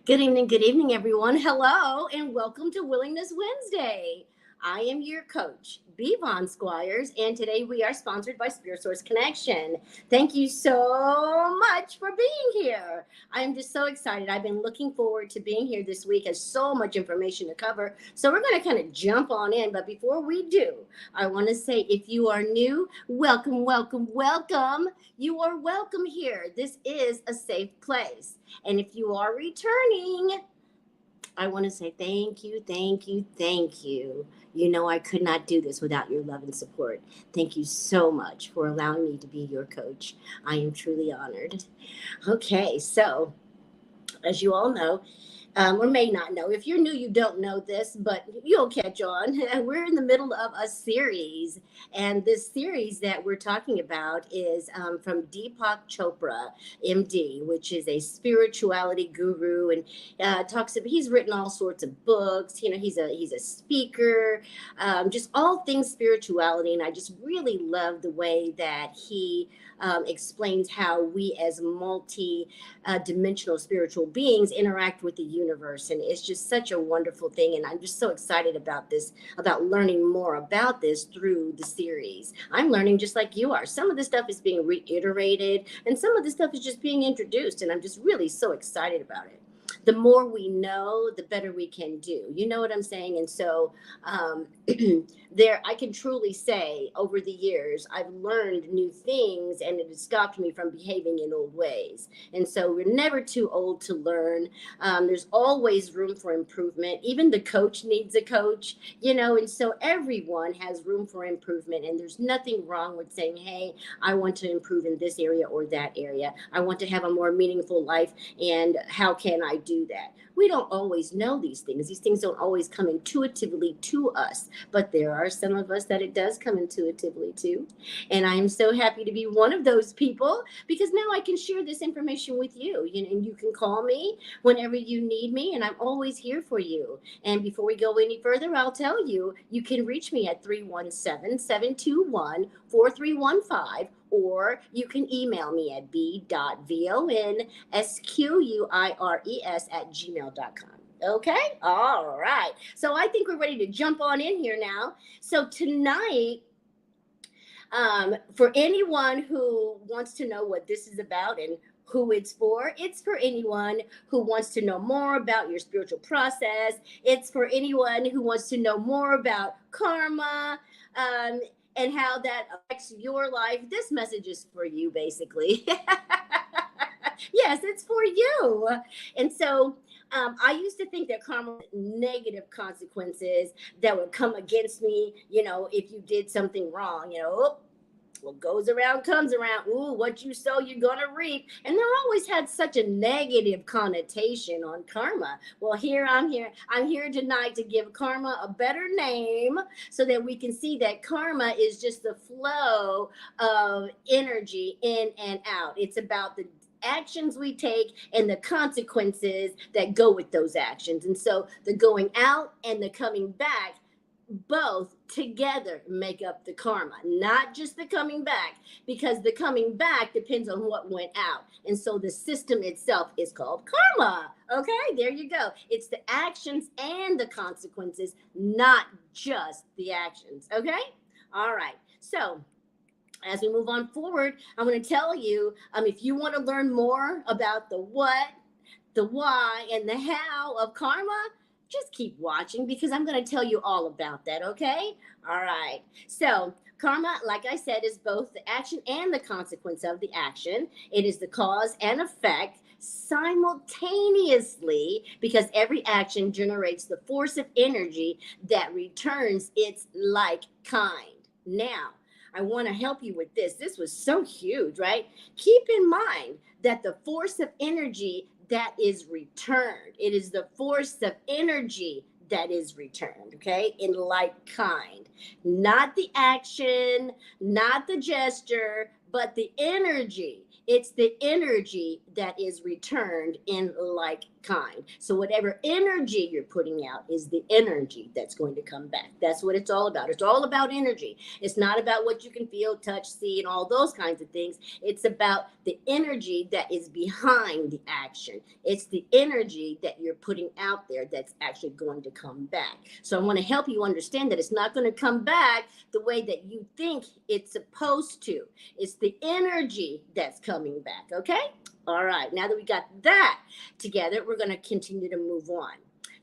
Good evening, everyone. Hello, and welcome to Willingness Wednesday. I am your coach, BVon Squires, and today we are sponsored by Spirit Source Connection. Thank you so much for being here. I am just so excited. I've been looking forward to being here this week. Has so much information to cover, so we're going to kind of jump on in. But before we do, I want to say if you are new, welcome, welcome, welcome. You are welcome here. This is a safe place. And if you are returning, I want to say thank you, thank you, thank you. You know, I could not do this without your love and support. Thank you so much for allowing me to be your coach. I am truly honored. Okay, so as you all know, or may not know. If you're new, you don't know this, but you'll catch on. We're in the middle of a series, and this series that we're talking about is from Deepak Chopra, MD, which is a spirituality guru, and talks. He's written all sorts of books. You know, he's a speaker, just all things spirituality, and I just really love the way that he explains how we as multi-dimensional spiritual beings interact with the universe. And it's just such a wonderful thing. And I'm just so excited about this, about learning more about this through the series. I'm learning just like you are. Some of the stuff is being reiterated and some of the stuff is just being introduced. And I'm just really so excited about it. The more we know, the better we can do. You know what I'm saying? And so there, I can truly say over the years, I've learned new things and it has stopped me from behaving in old ways. And so we're never too old to learn. There's always room for improvement. Even the coach needs a coach, you know, and so everyone has room for improvement. And there's nothing wrong with saying, hey, I want to improve in this area or that area. I want to have a more meaningful life. And how can I do that? We don't always know these things. These things don't always come intuitively to us, but there are some of us that it does come intuitively to. And I'm so happy to be one of those people because now I can share this information with you. And you can call me whenever you need me, and I'm always here for you. And before we go any further, I'll tell you, you can reach me at 317-721-4315, or you can email me at b.vonsquires@gmail.com. Okay? All right. So I think we're ready to jump on in here now. So tonight, for anyone who wants to know what this is about and who it's for anyone who wants to know more about your spiritual process. It's for anyone who wants to know more about karma, and how that affects your life. This message is for you, basically. Yes, it's for you. And so I used to think that karma was negative consequences that would come against me, you know, if you did something wrong, you know. Oh, what goes around comes around. Ooh, what you sow, you're going to reap. And they're always had such a negative connotation on karma. Well, I'm here tonight to give karma a better name so that we can see that karma is just the flow of energy in and out. It's about the actions we take and the consequences that go with those actions. And so the going out and the coming back both together make up the karma, not just the coming back, because the coming back depends on what went out. And so the system itself is called karma. Okay, there you go. It's the actions and the consequences, not just the actions. Okay, all right. So as we move on forward, I'm going to tell you, if you want to learn more about the what, the why, and the how of karma, just keep watching because I'm going to tell you all about that, okay? All right. So, karma, like I said, is both the action and the consequence of the action. It is the cause and effect simultaneously because every action generates the force of energy that returns its like kind. Now, I want to help you with this. This was so huge, right? Keep in mind that the force of energy that is returned, it is the force of energy that is returned, okay, in like kind. Not the action, not the gesture, but the energy It's the energy that is returned in like kind. So whatever energy you're putting out is the energy that's going to come back. That's what it's all about. It's all about energy. It's not about what you can feel, touch, see, and all those kinds of things. It's about the energy that is behind the action. It's the energy that you're putting out there that's actually going to come back. So I want to help you understand that it's not going to come back the way that you think it's supposed to. It's the energy that's coming back. Okay? All right. Now that we got that together, we're going to continue to move on.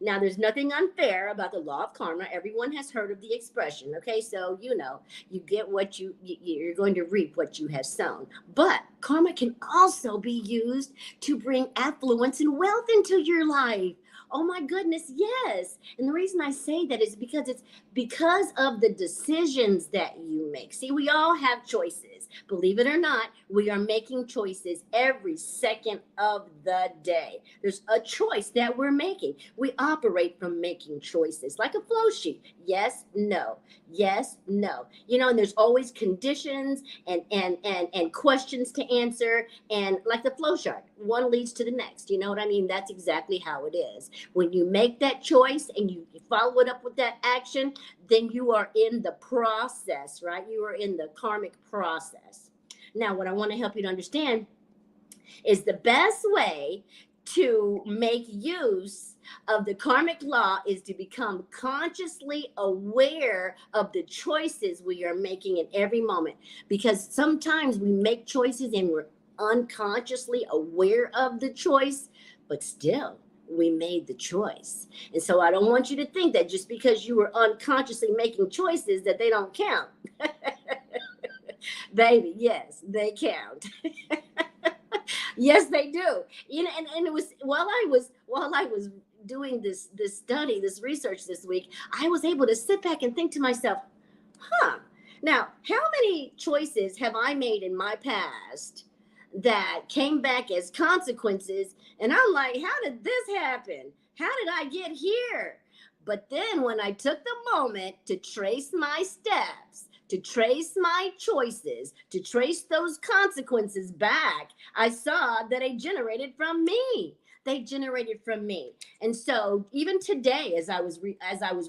Now, there's nothing unfair about the law of karma. Everyone has heard of the expression. Okay, so you get what you're going to reap what you have sown. But karma can also be used to bring affluence and wealth into your life. Oh my goodness, yes. And the reason I say that is because it's because of the decisions that you make. See, we all have choices. Believe it or not, we are making choices every second of the day. There's a choice that we're making. We operate from making choices like a flow sheet. Yes, no. Yes, no. And there's always conditions and questions to answer, and like the flow chart, one leads to the next. You know what I mean? That's exactly how it is. When you make that choice and you follow it up with that action, then you are in the process, right? You are in the karmic process. Now, what I want to help you to understand is the best way to make use of the karmic law is to become consciously aware of the choices we are making in every moment. Because sometimes we make choices and we're unconsciously aware of the choice, but still we made the choice. And so I don't want you to think that just because you were unconsciously making choices that they don't count. Baby, yes, they count. Yes, they do. And it was while I was doing this study, this research this week, I was able to sit back and think to myself, now, how many choices have I made in my past that came back as consequences? And I'm like, how did this happen? How did I get here? But then when I took the moment to trace my steps, to trace my choices, to trace those consequences back, I saw that they generated from me. They generated from me. And so even today, as I was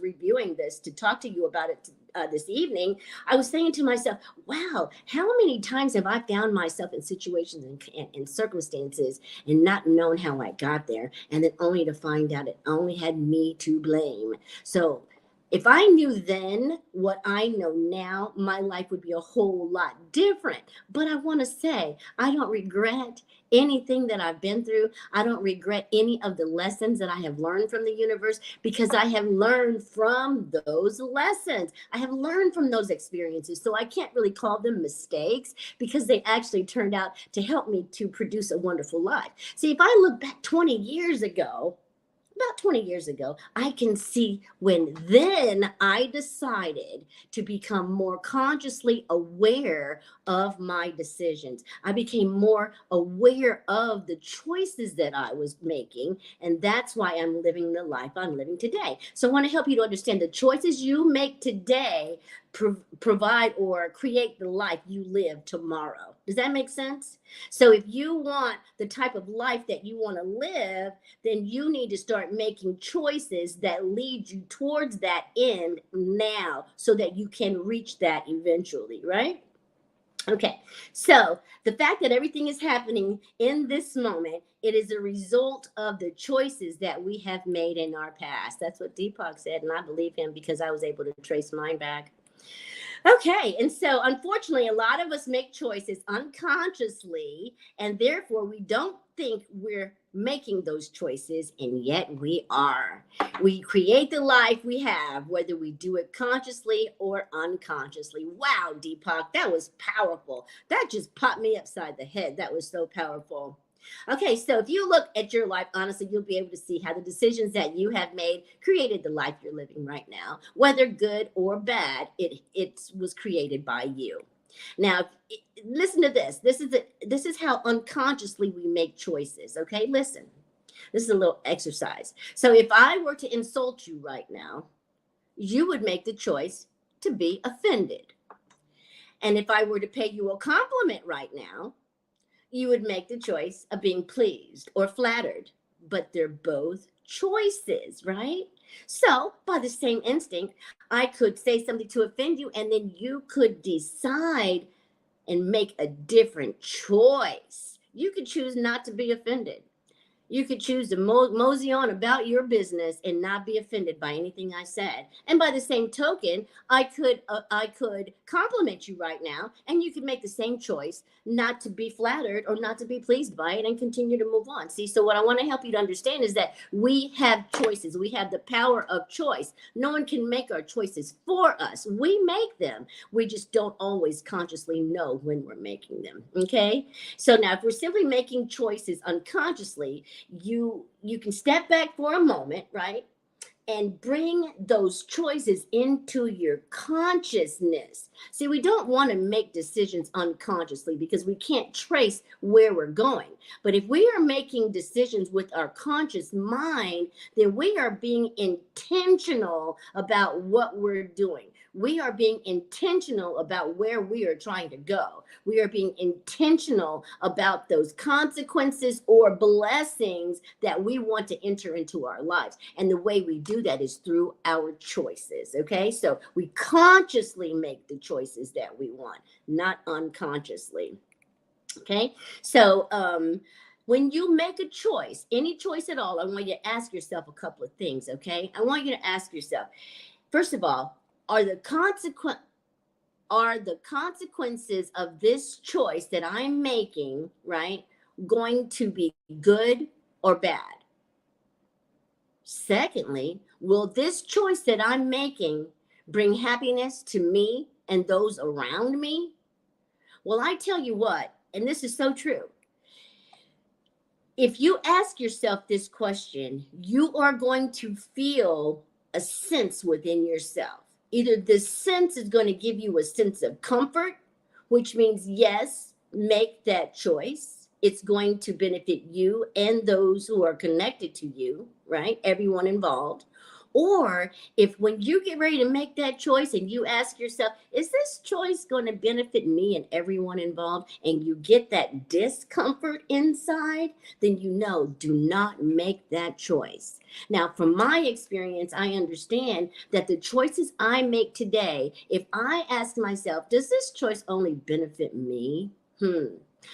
reviewing this to talk to you about it this evening, I was saying to myself, wow, how many times have I found myself in situations and circumstances and not known how I got there, and then only to find out it only had me to blame. So if I knew then what I know now, my life would be a whole lot different. But I want to say, I don't regret anything that I've been through. I don't regret any of the lessons that I have learned from the universe, because I have learned from those lessons. I have learned from those experiences. So I can't really call them mistakes, because they actually turned out to help me to produce a wonderful life. See, if I look back 20 years ago, about 20 years ago, I can see when then I decided to become more consciously aware of my decisions. I became more aware of the choices that I was making, and that's why I'm living the life I'm living today. So I want to help you to understand the choices you make today provide or create the life you live tomorrow. Does that make sense? So if you want the type of life that you want to live, then you need to start making choices that lead you towards that end now, so that you can reach that eventually, right? Okay, so the fact that everything is happening in this moment, it is a result of the choices that we have made in our past. That's what Deepak said, and I believe him because I was able to trace mine back. Okay, and so unfortunately, a lot of us make choices unconsciously, and therefore we don't think we're making those choices, and yet we are. We create the life we have, whether we do it consciously or unconsciously. Wow, Deepak, that was powerful. That just popped me upside the head. That was so powerful. Okay, so if you look at your life, honestly, you'll be able to see how the decisions that you have made created the life you're living right now. Whether good or bad, it was created by you. Now, listen to this. This is how unconsciously we make choices. Okay, listen. This is a little exercise. So if I were to insult you right now, you would make the choice to be offended. And if I were to pay you a compliment right now, you would make the choice of being pleased or flattered, but they're both choices, right? So, by the same instinct, I could say something to offend you, and then you could decide and make a different choice. You could choose not to be offended. You could choose to mosey on about your business and not be offended by anything I said. And by the same token, I could compliment you right now, and you could make the same choice not to be flattered or not to be pleased by it and continue to move on. See, so what I want to help you to understand is that we have choices. We have the power of choice. No one can make our choices for us. We make them. We just don't always consciously know when we're making them. Okay? So now if we're simply making choices unconsciously, you can step back for a moment, right, and bring those choices into your consciousness. See, we don't want to make decisions unconsciously because we can't trace where we're going. But if we are making decisions with our conscious mind, then we are being intentional about what we're doing. We are being intentional about where we are trying to go. We are being intentional about those consequences or blessings that we want to enter into our lives. And the way we do that is through our choices. Okay. So we consciously make the choices that we want, not unconsciously. Okay. So, when you make a choice, any choice at all, I want you to ask yourself a couple of things. Okay. I want you to ask yourself, first of all, are the consequences of this choice that I'm making, right, going to be good or bad? Secondly, will this choice that I'm making bring happiness to me and those around me? Well, I tell you what, and this is so true. If you ask yourself this question, you are going to feel a sense within yourself. Either this sense is going to give you a sense of comfort, which means, yes, make that choice. It's going to benefit you and those who are connected to you, right? Everyone involved. Or if when you get ready to make that choice and you ask yourself, is this choice going to benefit me and everyone involved? And you get that discomfort inside, then you know, do not make that choice. Now, from my experience, I understand that the choices I make today, if I ask myself, does this choice only benefit me?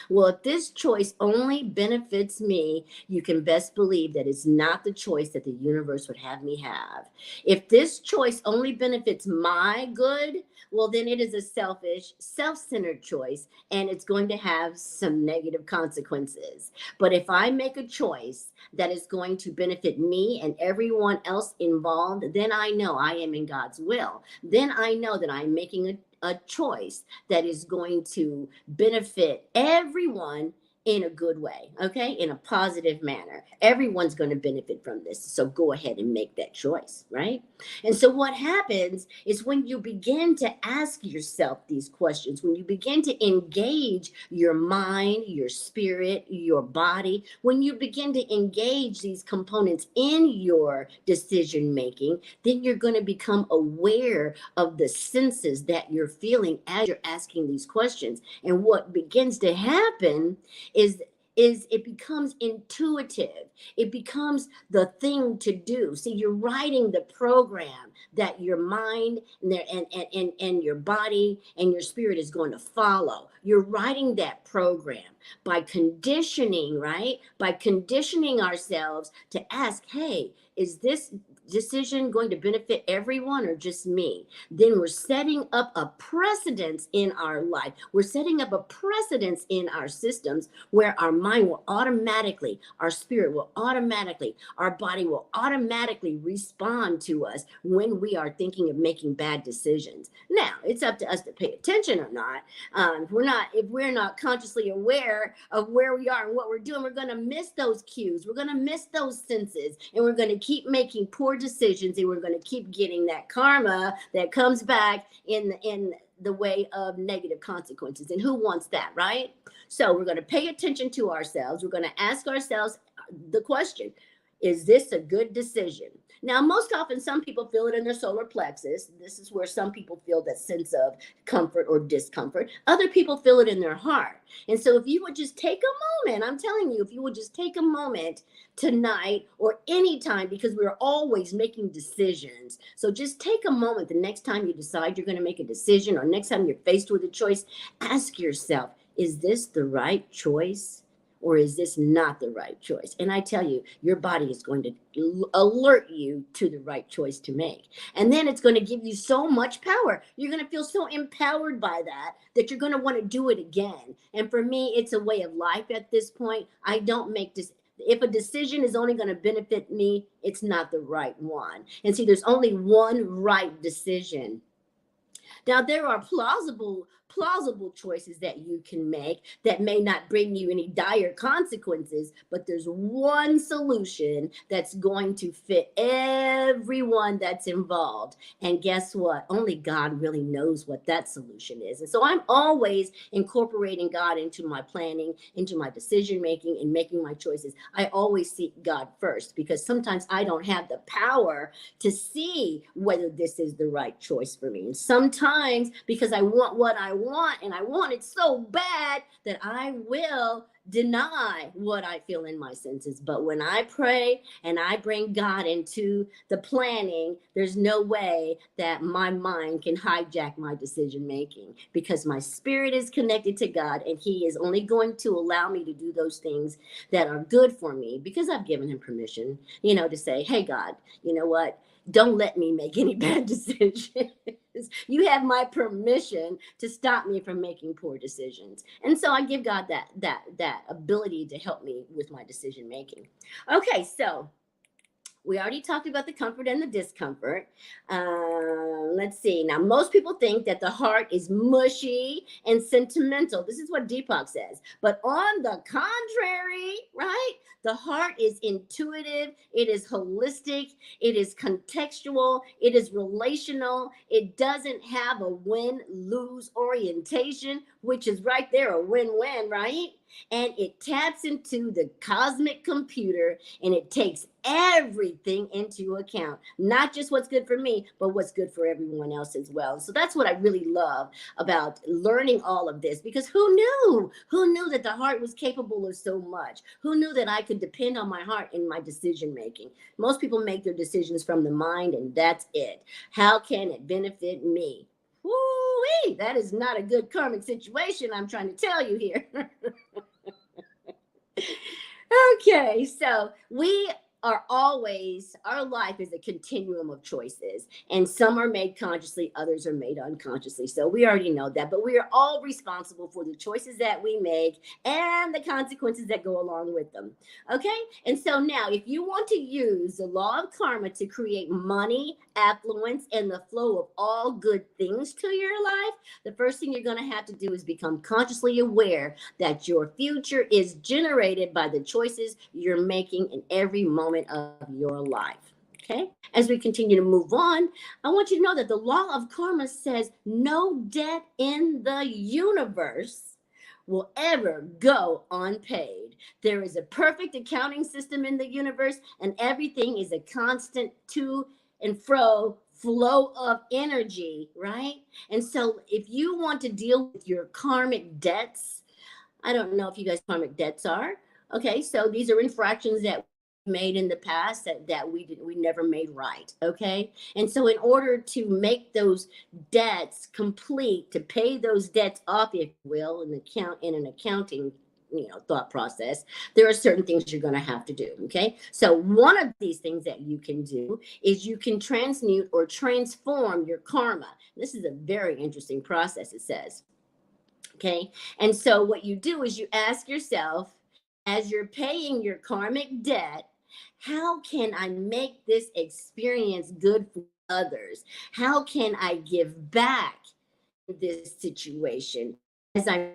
Well, if this choice only benefits me, you can best believe that it's not the choice that the universe would have me have. If this choice only benefits my good, well, then it is a selfish, self-centered choice, and it's going to have some negative consequences. But if I make a choice that is going to benefit me and everyone else involved, then I know I am in God's will. Then I know that I'm making a choice that is going to benefit everyone in a good way, okay, in a positive manner. Everyone's going to benefit from this. So go ahead and make that choice, right? And so what happens is when you begin to ask yourself these questions, when you begin to engage your mind, your spirit, your body, when you begin to engage these components in your decision making, then you're going to become aware of the senses that you're feeling as you're asking these questions. And what begins to happen is it becomes intuitive. It becomes the thing to do. See, you're writing the program that your mind and your body and your spirit is going to follow. You're writing that program by conditioning, right? By conditioning ourselves to ask, hey, is this decision going to benefit everyone or just me? Then we're setting up a precedence in our life. We're setting up a precedence in our systems where our mind will automatically, our spirit will automatically, our body will automatically respond to us when we are thinking of making bad decisions. Now, it's up to us to pay attention or not. If we're not consciously aware of where we are and what we're doing, we're going to miss those cues. We're going to miss those senses, and we're going to keep making poor decisions, and we're going to keep getting that karma that comes back in the way of negative consequences. And who wants that, right? So we're going to pay attention to ourselves. We're going to ask ourselves the question, Is this a good decision? Now, most often, some people feel it in their solar plexus. This is where some people feel that sense of comfort or discomfort. Other people feel it in their heart. And so, if you would just take a moment, I'm telling you, if you would just take a moment tonight or anytime, because we're always making decisions. So, just take a moment the next time you decide you're going to make a decision, or next time you're faced with a choice, ask yourself, is this the right choice? Or is this not the right choice? And I tell you, your body is going to alert you to the right choice to make. And then it's going to give you so much power. You're going to feel so empowered by that that you're going to want to do it again. And for me, it's a way of life at this point. I don't make this. If a decision is only going to benefit me, it's not the right one. And see, there's only one right decision. Now, there are plausible choices that you can make that may not bring you any dire consequences, but there's one solution that's going to fit everyone that's involved. And guess what? Only God really knows what that solution is. And so I'm always incorporating God into my planning, into my decision making, and making my choices. I always seek God first, because sometimes I don't have the power to see whether this is the right choice for me. And sometimes, because I want what I want, and I want it so bad, that I will deny what I feel in my senses. But when I pray and I bring God into the planning, there's no way that my mind can hijack my decision making, because my spirit is connected to God, and He is only going to allow me to do those things that are good for me, because I've given Him permission, to say, hey, God, you know what? Don't let me make any bad decisions. You have my permission to stop me from making poor decisions. And so I give God that ability to help me with my decision making. Okay, so we already talked about the comfort and the discomfort. Let's see. Now, most people think that the heart is mushy and sentimental. This is what Deepak says. But on the contrary, right? The heart is intuitive. It is holistic. It is contextual. It is relational. It doesn't have a win-lose orientation, which is right there a win-win, right? And it taps into the cosmic computer, and it takes everything into account, not just what's good for me, but what's good for everyone else as well. So that's what I really love about learning all of this, because who knew that the heart was capable of so much? Who knew that I could depend on my heart in my decision making? Most people make their decisions from the mind, and that's it. How can it benefit me? Woo-wee, that is not a good karmic situation, I'm trying to tell you here. Okay, so our life is a continuum of choices, and some are made consciously, others are made unconsciously. So we already know that, but we are all responsible for the choices that we make and the consequences that go along with them. Okay, and so now, if you want to use the law of karma to create money, affluence, and the flow of all good things to your life, the first thing you're going to have to do is become consciously aware that your future is generated by the choices you're making in every moment of your life. Okay, as we continue to move on, I want you to know that the law of karma says no debt in the universe will ever go unpaid. There is a perfect accounting system in the universe, and everything is a constant to and fro flow of energy, right? And so if you want to deal with your karmic debts, I don't know if you guys karmic debts are. Okay, so these are infractions that made in the past that we never made right. Okay, and so in order to make those debts complete, to pay those debts off, if you will, in an accounting thought process, there are certain things you're going to have to do. Okay, so one of these things that you can do is you can transmute or transform your karma. This is a very interesting process, it says. Okay, and so what you do is you ask yourself, as you're paying your karmic debt, how can I make this experience good for others? How can I give back in this situation as I'm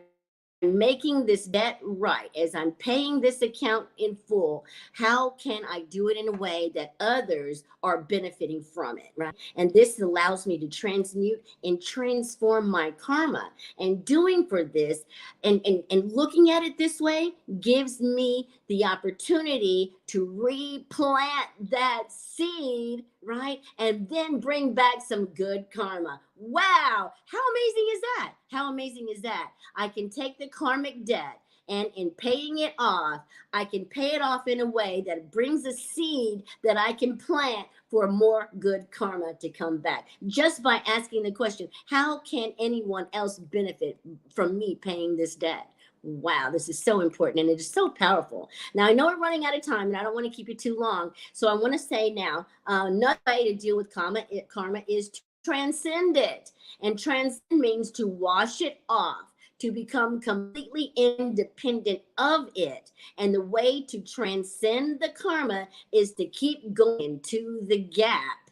making this debt right, as I'm paying this account in full, how can I do it in a way that others are benefiting from it, right? And this allows me to transmute and transform my karma. And doing for this and looking at it this way gives me the opportunity to replant that seed, right? And then bring back some good karma. Wow. How amazing is that? How amazing is that? I can take the karmic debt, and in paying it off, I can pay it off in a way that brings a seed that I can plant for more good karma to come back. Just by asking the question, how can anyone else benefit from me paying this debt? Wow, this is so important and it is so powerful. Now, I know we're running out of time and I don't want to keep you too long. So I want to say now, another way to deal with karma is to transcend it. And transcend means to wash it off, to become completely independent of it. And the way to transcend the karma is to keep going to the gap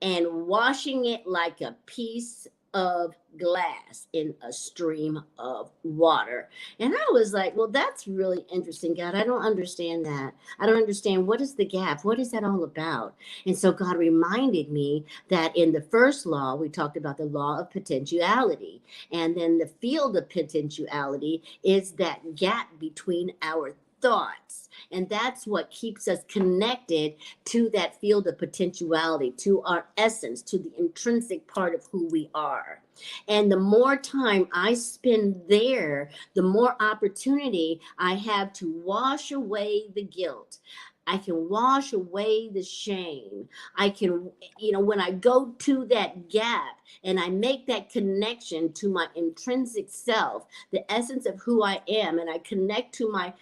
and washing it like a piece of glass in a stream of water. And I was like, well, that's really interesting, God. I don't understand that. I don't understand. What is the gap? What is that all about? And so God reminded me that in the first law, we talked about the law of potentiality. And then the field of potentiality is that gap between our thoughts. And that's what keeps us connected to that field of potentiality, to our essence, to the intrinsic part of who we are. And the more time I spend there, the more opportunity I have to wash away the guilt. I can wash away the shame. I can, when I go to that gap and I make that connection to my intrinsic self, the essence of who I am, and I connect to my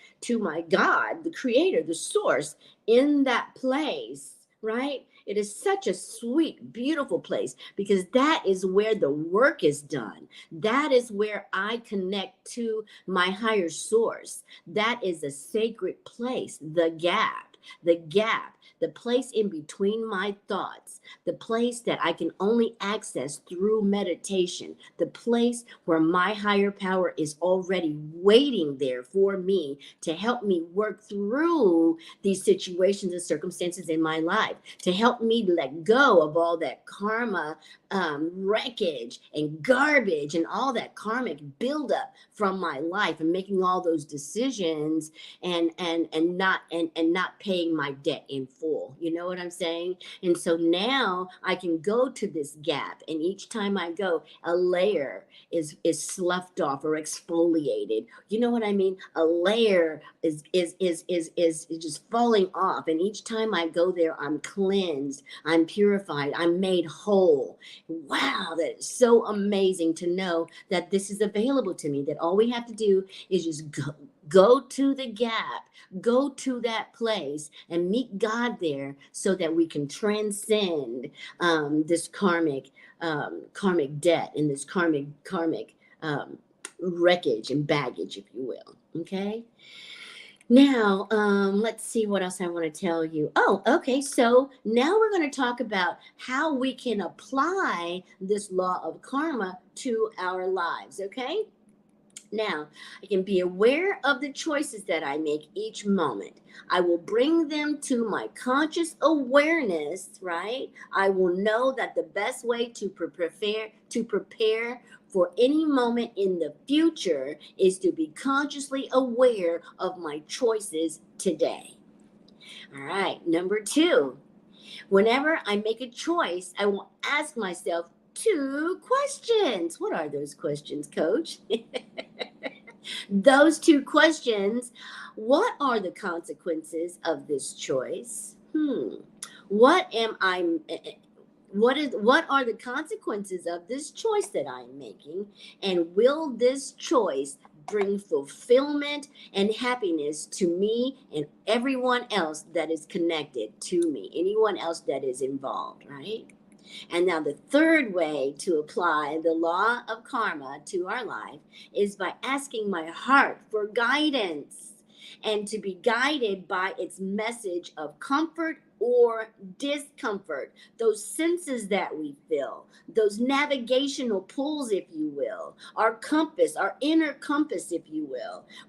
God, the creator, the source in that place, right? It is such a sweet, beautiful place because that is where the work is done. That is where I connect to my higher source. That is a sacred place, the gap, the place in between my thoughts, the place that I can only access through meditation, the place where my higher power is already waiting there for me to help me work through these situations and circumstances in my life, to help me let go of all that karma wreckage and garbage and all that karmic buildup from my life, and making all those decisions and not paying my debt in full. You know what I'm saying? And so now I can go to this gap, and each time I go, a layer is sloughed off or exfoliated. You know what I mean? A layer is just falling off, and each time I go there, I'm cleansed, I'm purified, I'm made whole. Wow, that is so amazing to know that this is available to me, that all we have to do is just go to the gap, go to that place and meet God there so that we can transcend this karmic debt and this karmic wreckage and baggage, if you will. Okay. Now, let's see what else I want to tell you. Oh, okay. So now we're going to talk about how we can apply this law of karma to our lives. Okay. Now, I can be aware of the choices that I make each moment. I will bring them to my conscious awareness, right? I will know that the best way to prepare for any moment in the future is to be consciously aware of my choices today. All right, number 2. Whenever I make a choice, I will ask myself 2 questions. What are those questions, Coach? Those 2 questions: what are the consequences of this choice? What are the consequences of this choice that I'm making? And will this choice bring fulfillment and happiness to me and everyone else that is connected to me, anyone else that is involved, right? And now the third way to apply the law of karma to our life is by asking my heart for guidance and to be guided by its message of comfort or discomfort, those senses that we feel, those navigational pulls, if you will, our compass, our inner compass, if you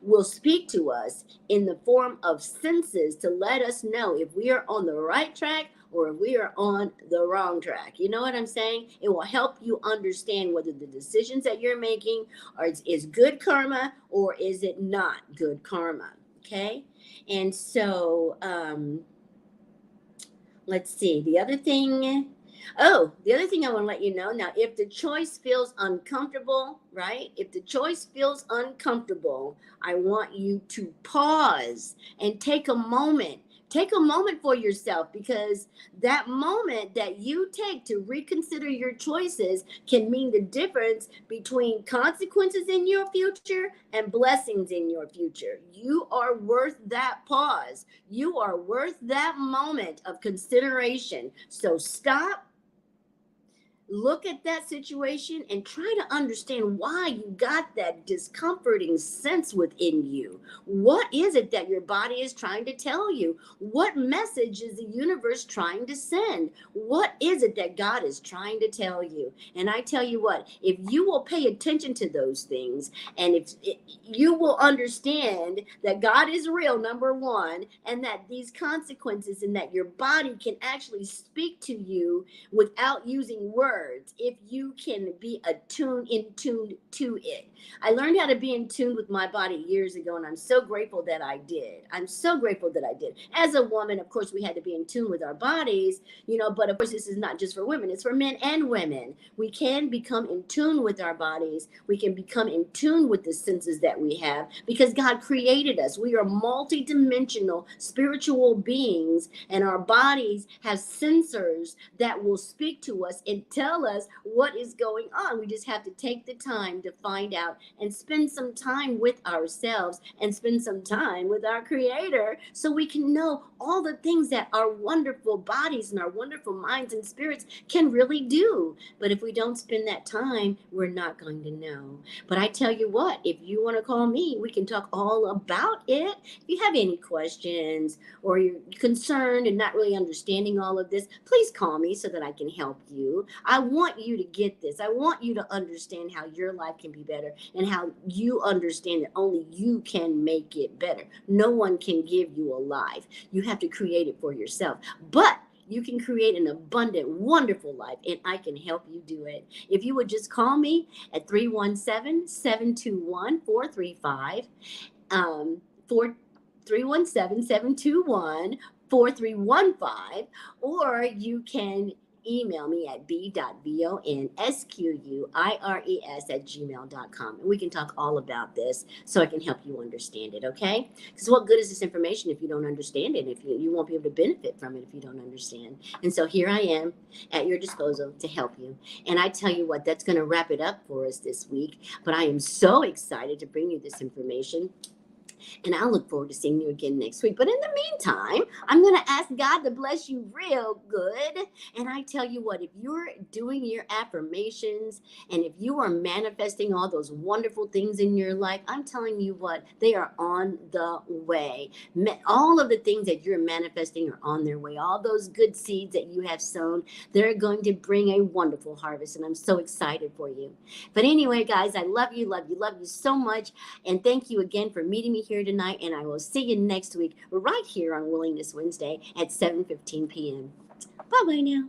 will speak to us in the form of senses to let us know if we are on the right track or if we are on the wrong track. You know what I'm saying? It will help you understand whether the decisions that you're making is good karma or is it not good karma. Okay. And so, let's see. The other thing I want to let you know now, if the choice feels uncomfortable, right? If the choice feels uncomfortable, I want you to pause and take a moment. Take a moment for yourself, because that moment that you take to reconsider your choices can mean the difference between consequences in your future and blessings in your future. You are worth that pause. You are worth that moment of consideration. So stop, look at that situation, and try to understand why you got that discomforting sense within you. What is it that your body is trying to tell you? What message is the universe trying to send? What is it that God is trying to tell you? And I tell you what, if you will pay attention to those things, and if you will understand that God is real, number one, and that these consequences, and that your body can actually speak to you without using words, if you can be in tune to it. I learned how to be in tune with my body years ago, and I'm so grateful that I did. I'm so grateful that I did. As a woman, of course, we had to be in tune with our bodies, but of course, this is not just for women, it's for men and women. We can become in tune with our bodies. We can become in tune with the senses that we have, because God created us. We are multidimensional spiritual beings, and our bodies have sensors that will speak to us and tell us what is going on. We just have to take the time to find out and spend some time with ourselves and spend some time with our Creator, so we can know all the things that our wonderful bodies and our wonderful minds and spirits can really do. But if we don't spend that time, we're not going to know. But I tell you what, if you want to call me, we can talk all about it. If you have any questions, or you're concerned and not really understanding all of this, please call me so that I can help you. I want you to get this. I want you to understand how your life can be better, and how you understand that only you can make it better. No one can give you a life. You have to create it for yourself. But you can create an abundant, wonderful life, and I can help you do it. If you would just call me at 317-721-4315, 317-721-4315, or you can email me at b.vonsquires@gmail.com, and we can talk all about this so I can help you understand it, okay? Because what good is this information if you don't understand it? If you won't be able to benefit from it if you don't understand. And so here I am at your disposal to help you. And I tell you what, that's going to wrap it up for us this week. But I am so excited to bring you this information, and I look forward to seeing you again next week. But in the meantime, I'm going to ask God to bless you real good. And I tell you what, if you're doing your affirmations, and if you are manifesting all those wonderful things in your life, I'm telling you what, they are on the way. All of the things that you're manifesting are on their way. All those good seeds that you have sown, they're going to bring a wonderful harvest. And I'm so excited for you. But anyway, guys, I love you, love you, love you so much. And thank you again for meeting me here tonight, and I will see you next week right here on Willingness Wednesday at 7:15 p.m. Bye-bye now.